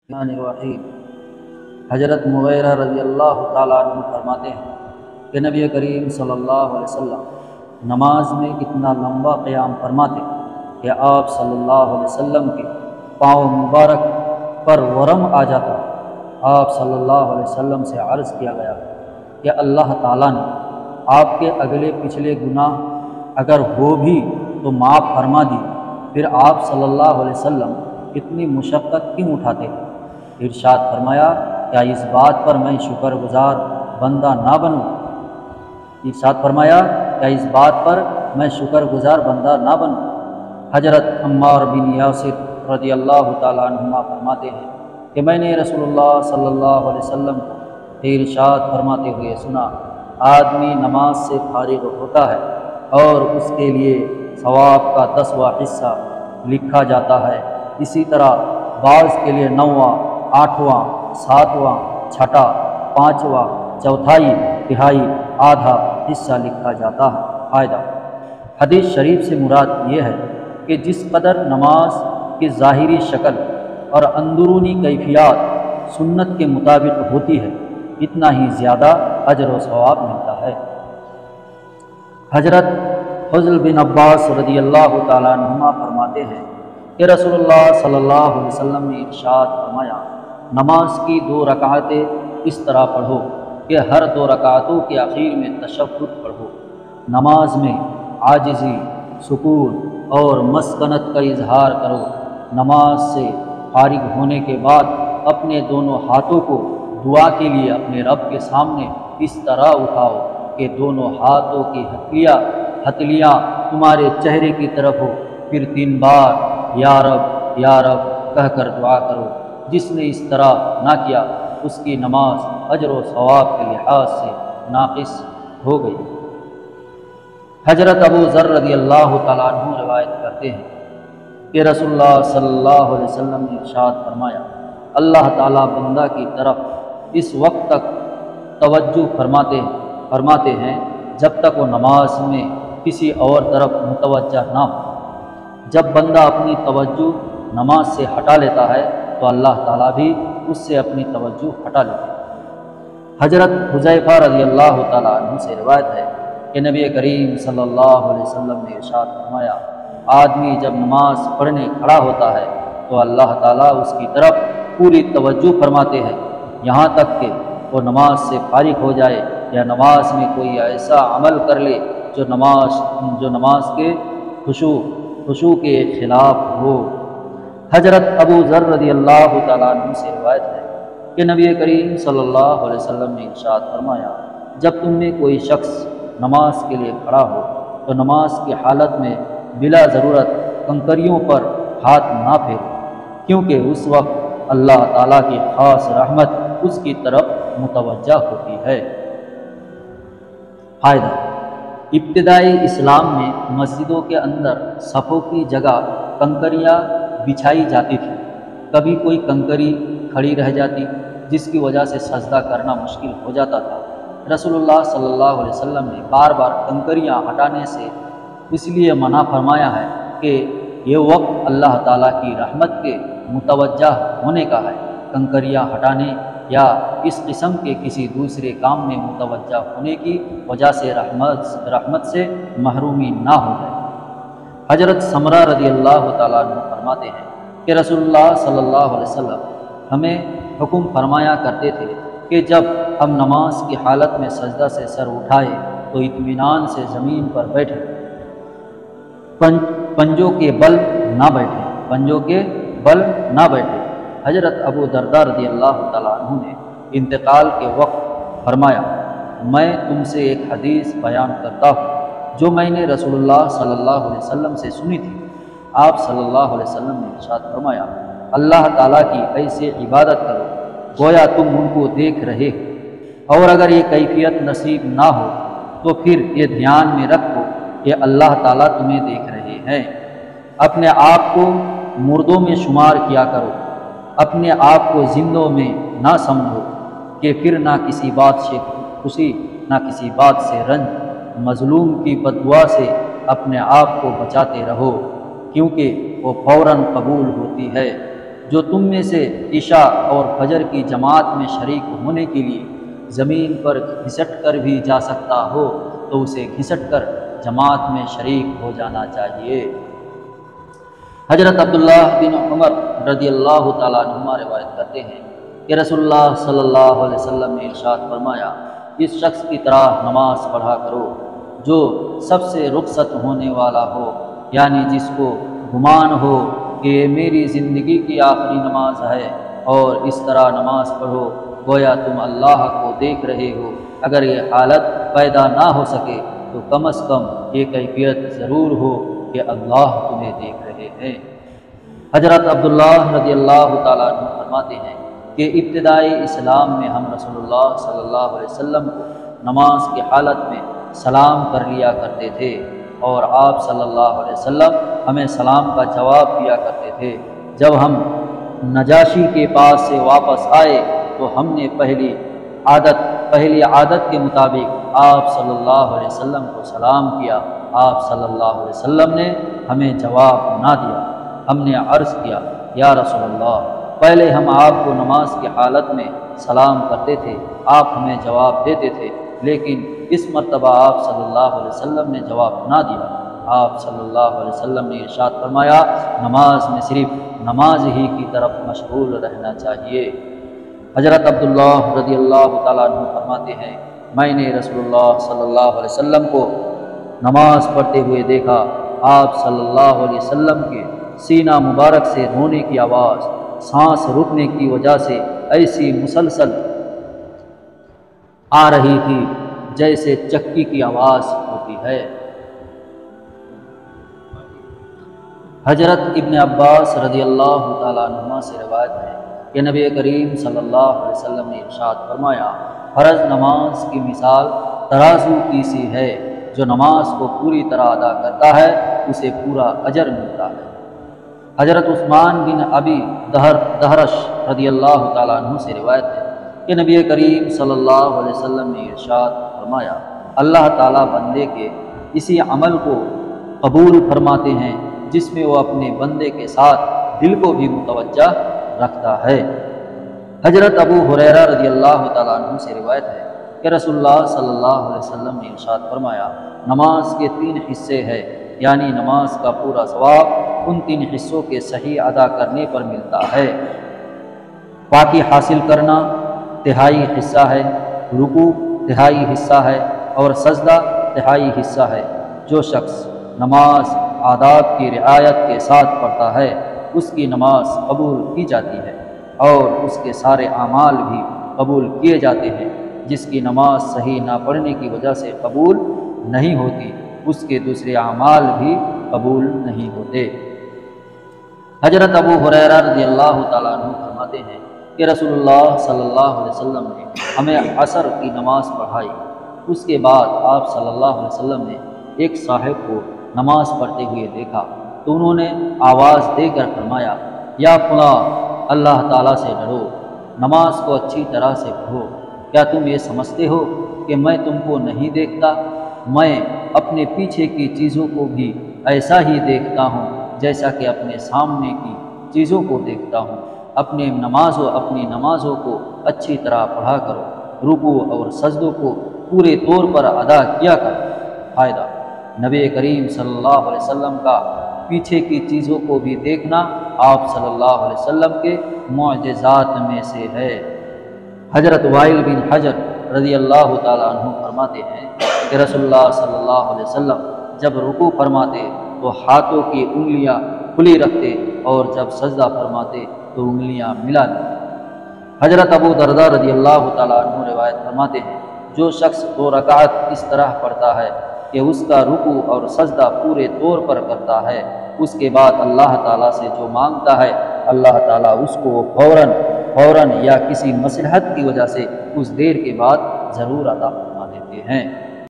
الرحمن الرحیم۔ حضرت مغیرہ رضی اللہ تعالیٰ عنہ فرماتے ہیں کہ نبی کریم صلی اللہ علیہ وسلم نماز میں اتنا لمبا قیام فرماتے کہ آپ صلی اللہ علیہ وسلم کے پاؤں مبارک پر ورم آ جاتا۔ آپ صلی اللہ علیہ وسلم سے عرض کیا گیا کہ اللہ تعالیٰ نے آپ کے اگلے پچھلے گناہ اگر ہو بھی تو معاف فرما دی، پھر آپ صلی اللہ علیہ وسلم اتنی مشقت کیوں اٹھاتے؟ ارشاد فرمایا، کیا اس بات پر میں شکر گزار بندہ نہ بنوں؟ ارشاد فرمایا، کیا اس بات پر میں شکر گزار بندہ نہ بنوں؟ حضرت عمار بن یاسر رضی اللہ تعالیٰ عنہما فرماتے ہیں کہ میں نے رسول اللہ صلی اللہ علیہ وسلم کو ارشاد فرماتے ہوئے سنا، آدمی نماز سے فارغ ہوتا ہے اور اس کے لیے ثواب کا 10واں حصہ لکھا جاتا ہے، اسی طرح بعض کے لیے 9واں، 8واں، 7واں، چھٹا، 5واں، چوتھائی، تہائی، آدھا حصہ لکھا جاتا ہے۔ فائدہ: حدیث شریف سے مراد یہ ہے کہ جس قدر نماز کی ظاہری شکل اور اندرونی کیفیات سنت کے مطابق ہوتی ہے، اتنا ہی زیادہ اجر و ثواب ملتا ہے۔ حضرت فضل بن عباس رضی اللہ تعالیٰ عنہما فرماتے ہیں کہ رسول اللہ صلی اللہ علیہ وسلم نے ارشاد فرمایا، نماز کی 2 رکعتیں اس طرح پڑھو کہ ہر 2 رکعتوں کے اخیر میں تشہد پڑھو۔ نماز میں عاجزی، سکون اور مسکنت کا اظہار کرو۔ نماز سے فارغ ہونے کے بعد اپنے دونوں ہاتھوں کو دعا کے لیے اپنے رب کے سامنے اس طرح اٹھاؤ کہ دونوں ہاتھوں کی ہتھیلیاں تمہارے چہرے کی طرف ہو، پھر 3 بار یا رب یا رب کہہ کر دعا کرو۔ جس نے اس طرح نہ کیا اس کی نماز اجر و ثواب کے لحاظ سے ناقص ہو گئی۔ حضرت ابو ذر رضی اللہ تعالیٰ عنہ روایت کرتے ہیں کہ رسول اللہ صلی اللہ علیہ وسلم نے ارشاد فرمایا، اللہ تعالیٰ بندہ کی طرف اس وقت تک توجہ فرماتے ہیں جب تک وہ نماز میں کسی اور طرف متوجہ نہ ہو۔ جب بندہ اپنی توجہ نماز سے ہٹا لیتا ہے تو اللہ تعالیٰ بھی اس سے اپنی توجہ ہٹا لیتا ہے۔ حضرت حذیفہ رضی اللہ تعالیٰ عنہ سے روایت ہے کہ نبی کریم صلی اللہ علیہ وسلم نے ارشاد فرمایا، آدمی جب نماز پڑھنے کھڑا ہوتا ہے تو اللہ تعالیٰ اس کی طرف پوری توجہ فرماتے ہیں، یہاں تک کہ وہ نماز سے فارغ ہو جائے یا نماز میں کوئی ایسا عمل کر لے جو نماز کے خشوع کے خلاف ہو۔ حضرت ابو ذر رضی اللہ تعالیٰ عنہ سے روایت ہے کہ نبی کریم صلی اللہ علیہ وسلم نے ارشاد فرمایا، جب تم میں کوئی شخص نماز کے لیے کھڑا ہو تو نماز کی حالت میں بلا ضرورت کنکریوں پر ہاتھ نہ پھیرو، کیونکہ اس وقت اللہ تعالیٰ کی خاص رحمت اس کی طرف متوجہ ہوتی ہے۔ فائدہ: ابتدائی اسلام میں مسجدوں کے اندر صفوں کی جگہ کنکریاں بچھائی جاتی تھی۔ کبھی کوئی کنکری کھڑی رہ جاتی جس کی وجہ سے سجدہ کرنا مشکل ہو جاتا تھا۔ رسول اللہ صلی اللہ علیہ وسلم نے بار بار کنکریاں ہٹانے سے اس لیے منع فرمایا ہے کہ یہ وقت اللہ تعالیٰ کی رحمت کے متوجہ ہونے کا ہے۔ کنکریاں ہٹانے یا اس قسم کے کسی دوسرے کام میں متوجہ ہونے کی وجہ سے رحمت سے محرومی نہ ہو جائے۔ حضرت سمرہ رضی اللہ تعالیٰ عنہ فرماتے ہیں کہ رسول اللہ صلی اللہ علیہ وسلم ہمیں حکم فرمایا کرتے تھے کہ جب ہم نماز کی حالت میں سجدہ سے سر اٹھائے تو اطمینان سے زمین پر بیٹھے، پنجوں کے بل نہ بیٹھے۔ حضرت ابو درداء رضی اللہ تعالیٰ عنہ نے انتقال کے وقت فرمایا، میں تم سے ایک حدیث بیان کرتا ہوں جو میں نے رسول اللہ صلی اللہ علیہ وسلم سے سنی تھی۔ آپ صلی اللہ علیہ وسلم نے ارشاد فرمایا، اللہ تعالیٰ کی ایسے عبادت کرو گویا تم ان کو دیکھ رہے ہو، اور اگر یہ کیفیت نصیب نہ ہو تو پھر یہ دھیان میں رکھو کہ اللہ تعالیٰ تمہیں دیکھ رہے ہیں۔ اپنے آپ کو مردوں میں شمار کیا کرو، اپنے آپ کو زندوں میں نہ سمجھو کہ پھر نہ کسی بات سے خوشی نہ کسی بات سے رنج۔ مظلوم کی بددعا سے اپنے آپ کو بچاتے رہو کیونکہ وہ فوراً قبول ہوتی ہے۔ جو تم میں سے عشاء اور فجر کی جماعت میں شریک ہونے کے لیے زمین پر گھسٹ کر بھی جا سکتا ہو تو اسے گھسٹ کر جماعت میں شریک ہو جانا چاہیے۔ حضرت عبداللہ بن عمر رضی اللہ تعالیٰ عنہما روایت کرتے ہیں کہ رسول اللہ صلی اللہ علیہ وسلم نے ارشاد فرمایا، اس شخص کی طرح نماز پڑھا کرو جو سب سے رخصت ہونے والا ہو، یعنی جس کو گمان ہو کہ یہ میری زندگی کی آخری نماز ہے، اور اس طرح نماز پڑھو گویا تم اللہ کو دیکھ رہے ہو۔ اگر یہ حالت پیدا نہ ہو سکے تو کم از کم یہ کیفیت ضرور ہو کہ اللہ تمہیں دیکھ رہے ہیں۔ حضرت عبداللہ رضی اللہ تعالیٰ عنہ فرماتے ہیں کہ ابتدائی اسلام میں ہم رسول اللہ صلی اللہ علیہ وسلم کو نماز کی حالت میں سلام کر لیا کرتے تھے، اور آپ صلی اللہ علیہ وسلم ہمیں سلام کا جواب دیا کرتے تھے۔ جب ہم نجاشی کے پاس سے واپس آئے تو ہم نے پہلی عادت کے مطابق آپ صلی اللہ علیہ وسلم کو سلام کیا۔ آپ صلی اللہ علیہ وسلم نے ہمیں جواب نہ دیا۔ ہم نے عرض کیا، یا رسول اللہ، پہلے ہم آپ کو نماز کی حالت میں سلام کرتے تھے، آپ ہمیں جواب دیتے تھے، لیکن اس مرتبہ آپ صلی اللہ علیہ وسلم نے جواب نہ دیا۔ آپ صلی اللہ علیہ وسلم نے ارشاد فرمایا، نماز میں صرف نماز ہی کی طرف مشغول رہنا چاہیے۔ حضرت عبداللہ رضی اللہ تعالیٰ عنہ فرماتے ہیں، میں نے رسول اللہ صلی اللہ علیہ وسلم کو نماز پڑھتے ہوئے دیکھا۔ آپ صلی اللہ علیہ وسلم کے سینہ مبارک سے رونے کی آواز سانس رکنے کی وجہ سے ایسی مسلسل آ رہی تھی جیسے چکی کی آواز ہوتی ہے۔ حضرت ابن عباس رضی اللہ تعالیٰ عنہما سے روایت ہے کہ نبی کریم صلی اللہ علیہ وسلم نے ارشاد فرمایا، فرض نماز کی مثال ترازو کی سی ہے، جو نماز کو پوری طرح ادا کرتا ہے اسے پورا اجر ملتا ہے۔ حضرت عثمان بن ابی دہرش رضی اللہ تعالیٰ عنہ سے روایت ہے کہ نبی کریم صلی اللہ علیہ وسلم نے ارشاد فرمایا، اللہ تعالیٰ بندے کے اسی عمل کو قبول فرماتے ہیں جس میں وہ اپنے بندے کے ساتھ دل کو بھی متوجہ رکھتا ہے۔ حضرت ابو ہریرہ رضی اللہ تعالیٰ عنہ سے روایت ہے کہ رسول اللہ صلی اللہ علیہ وسلم نے ارشاد فرمایا، نماز کے 3 حصے ہیں، یعنی نماز کا پورا ثواب ان 3 حصوں کے صحیح ادا کرنے پر ملتا ہے۔ پاکی حاصل کرنا 1/3 حصہ ہے، رکوع 1/2 حصہ ہے، اور سجدہ 1/2 حصہ ہے۔ جو شخص نماز آداب کی رعایت کے ساتھ پڑھتا ہے اس کی نماز قبول کی جاتی ہے، اور اس کے سارے اعمال بھی قبول کیے جاتے ہیں۔ جس کی نماز صحیح نہ پڑھنے کی وجہ سے قبول نہیں ہوتی، اس کے دوسرے اعمال بھی قبول نہیں ہوتے۔ حضرت ابو ہریرہ رضی اللہ تعالیٰ عنہ فرماتے ہیں کہ رسول اللہ صلی اللہ علیہ وسلم نے ہمیں عصر کی نماز پڑھائی۔ اس کے بعد آپ صلی اللہ علیہ وسلم نے ایک صاحب کو نماز پڑھتے ہوئے دیکھا تو انہوں نے آواز دے کر فرمایا، یا فلاں، اللہ تعالیٰ سے ڈرو، نماز کو اچھی طرح سے پڑھو۔ کیا تم یہ سمجھتے ہو کہ میں تم کو نہیں دیکھتا؟ میں اپنے پیچھے کی چیزوں کو بھی ایسا ہی دیکھتا ہوں جیسا کہ اپنے سامنے کی چیزوں کو دیکھتا ہوں۔ اپنی نمازوں کو اچھی طرح پڑھا کرو، رکوع اور سجدوں کو پورے طور پر ادا کیا کرو۔ فائدہ: نبی کریم صلی اللہ علیہ وسلم کا پیچھے کی چیزوں کو بھی دیکھنا آپ صلی اللہ علیہ وسلم کے معجزات میں سے ہے۔ حضرت وائل بن حجر رضی اللہ تعالیٰ عنہ فرماتے ہیں کہ رسول اللہ صلی اللہ علیہ وسلم جب رکوع فرماتے تو ہاتھوں کی انگلیاں کھلی رکھتے، اور جب سجدہ فرماتے تو انگلیاں ملا لیتے۔ حضرت ابو درداء رضی اللہ تعالیٰ عنہ روایت فرماتے ہیں، جو شخص 2 رکعت اس طرح پڑھتا ہے کہ اس کا رکوع اور سجدہ پورے طور پر کرتا ہے، اس کے بعد اللہ تعالیٰ سے جو مانگتا ہے اللہ تعالیٰ اس کو فوراً یا کسی مصلحت کی وجہ سے کچھ دیر کے بعد ضرور عطا فرما دیتے ہیں۔